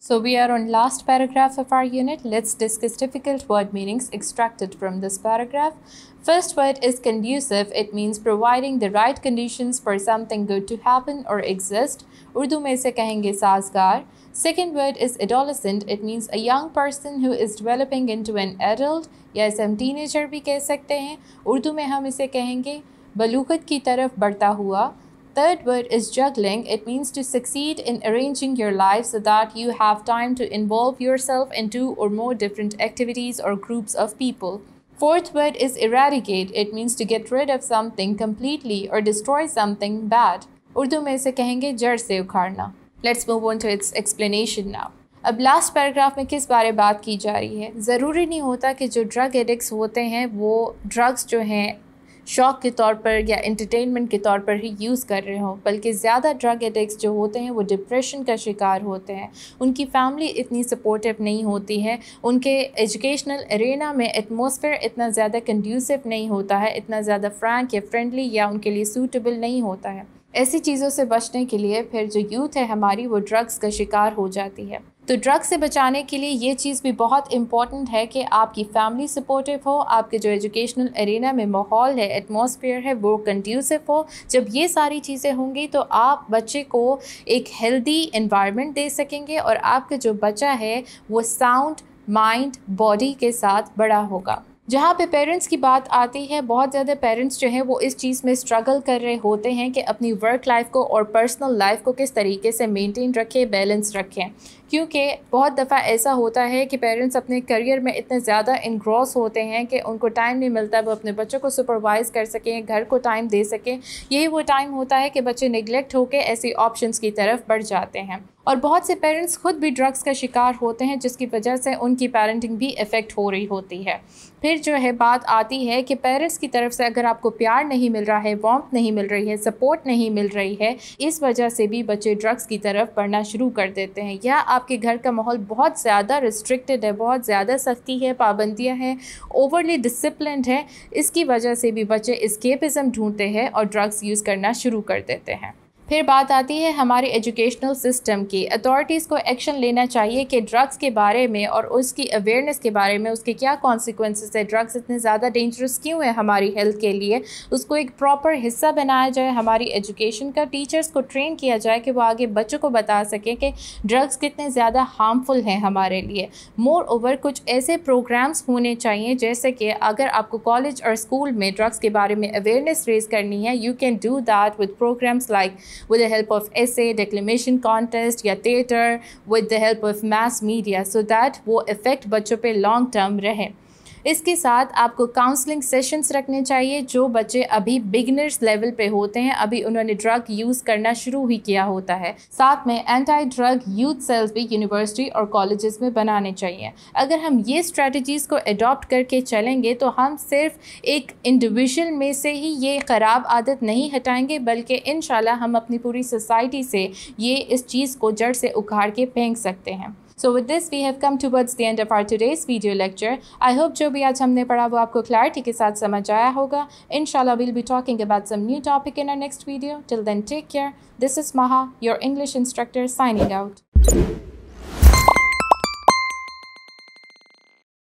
So we are on last paragraph of our unit. Let's discuss difficult word meanings extracted from this paragraph. First word is conducive. It means providing the right conditions for something good to happen or exist. Urdu में से कहेंगे साजगार. Second word is adolescent. It means a young person who is developing into an adult, या इसे हम teenager भी कह सकते हैं. उर्दू में हम इसे कहेंगे बलूगत की तरफ बढ़ता हुआ. Third word is juggling. It means to succeed in arranging your life so that you have time to involve yourself in two or more different activities or groups of people. Fourth word is eradicate. It means to get rid of something completely or destroy something bad. Urdu में इसे कहेंगे जड़ से उखाड़ना. Let's move on to its explanation now. अब last paragraph में किस बारे बात की जा रही है? ज़रूरी नहीं होता कि जो ड्रग एडिक्ट्स होते हैं वो ड्रग्स जो हैं शौक़ के तौर पर या एंटरटेनमेंट के तौर पर ही यूज़ कर रहे हों, बल्कि ज़्यादा ड्रग एडिक्ट्स जो होते हैं वो डिप्रेशन का शिकार होते हैं. उनकी फैमिली इतनी सपोर्टिव नहीं होती है, उनके एजुकेशनल एरेना में एटमॉस्फेयर इतना ज़्यादा कंड्यूसिव नहीं होता है, इतना ज़्यादा फ्रैंक या फ्रेंडली या उनके लिए सूटेबल नहीं होता है. ऐसी चीज़ों से बचने के लिए फिर जो यूथ है हमारी वो ड्रग्स का शिकार हो जाती है. तो ड्रग्स से बचाने के लिए ये चीज़ भी बहुत इम्पॉर्टेंट है कि आपकी फैमिली सपोर्टिव हो, आपके जो एजुकेशनल एरिना में माहौल है, एटमॉस्फेयर है, वो कंड्यूसिव हो. जब ये सारी चीज़ें होंगी तो आप बच्चे को एक हेल्दी एनवायरनमेंट दे सकेंगे और आपका जो बच्चा है वो साउंड माइंड बॉडी के साथ बड़ा होगा. जहाँ पे पेरेंट्स की बात आती है, बहुत ज़्यादा पेरेंट्स जो हैं वो इस चीज़ में स्ट्रगल कर रहे होते हैं कि अपनी वर्क लाइफ को और पर्सनल लाइफ को किस तरीके से मेंटेन रखें, बैलेंस रखें. क्योंकि बहुत दफ़ा ऐसा होता है कि पेरेंट्स अपने करियर में इतने ज़्यादा इनग्रॉस होते हैं कि उनको टाइम नहीं मिलता वो अपने बच्चों को सुपरवाइज़ कर सकें, घर को टाइम दे सकें. यही वो टाइम होता है कि बच्चे निगलेक्ट होकर ऐसी ऑप्शंस की तरफ बढ़ जाते हैं. और बहुत से पेरेंट्स खुद भी ड्रग्स का शिकार होते हैं जिसकी वजह से उनकी पेरेंटिंग भी इफ़ेक्ट हो रही होती है. फिर जो है बात आती है कि पेरेंट्स की तरफ से अगर आपको प्यार नहीं मिल रहा है, वार्मथ नहीं मिल रही है, सपोर्ट नहीं मिल रही है, इस वजह से भी बच्चे ड्रग्स की तरफ बढ़ना शुरू कर देते हैं. या आपके घर का माहौल बहुत ज़्यादा रिस्ट्रिक्टेड है, बहुत ज़्यादा सख्ती है, पाबंदियाँ हैं, ओवरली डिसिप्लिन्ड है, इसकी वजह से भी बच्चे एस्केपिज़म ढूंढते हैं और ड्रग्स यूज़ करना शुरू कर देते हैं. फिर बात आती है हमारे एजुकेशनल सिस्टम की. अथॉरिटीज़ को एक्शन लेना चाहिए कि ड्रग्स के बारे में और उसकी अवेयरनेस के बारे में, उसके क्या कॉन्सिक्वेंसेस है, ड्रग्स इतने ज़्यादा डेंजरस क्यों है हमारी हेल्थ के लिए, उसको एक प्रॉपर हिस्सा बनाया जाए हमारी एजुकेशन का. टीचर्स को ट्रेन किया जाए कि वो आगे बच्चों को बता सकें कि ड्रग्स कितने ज़्यादा हार्मफुल हैं हमारे लिए. मोर ओवर कुछ ऐसे प्रोग्राम्स होने चाहिए जैसे कि अगर आपको कॉलेज और स्कूल में ड्रग्स के बारे में अवेयरनेस रेज़ करनी है, you can do that with programs like with the help of essay, declamation contest या theater, with the help of mass media, so that वो effect बच्चों पे long term रहे. इसके साथ आपको काउंसलिंग सेशंस रखने चाहिए. जो बच्चे अभी बिगनर्स लेवल पे होते हैं, अभी उन्होंने ड्रग यूज़ करना शुरू ही किया होता है, साथ में एंटी ड्रग यूथ सेल्स भी यूनिवर्सिटी और कॉलेजेस में बनाने चाहिए. अगर हम ये स्ट्रेटजीज़ को अडॉप्ट करके चलेंगे तो हम सिर्फ एक इंडिविजुअल में से ही ये ख़राब आदत नहीं हटाएंगे, बल्कि इंशाल्लाह हम अपनी पूरी सोसाइटी से ये इस चीज़ को जड़ से उखाड़ के फेंक सकते हैं. So with this we have come towards the end of our today's video lecture. I hope जो भी आज हमने पढ़ा वो आपको क्लैरिटी के साथ समझ आया होगा. Inshallah we'll be talking about some new topic in our next video. Till then, take care. This is Maha, your English instructor, signing out.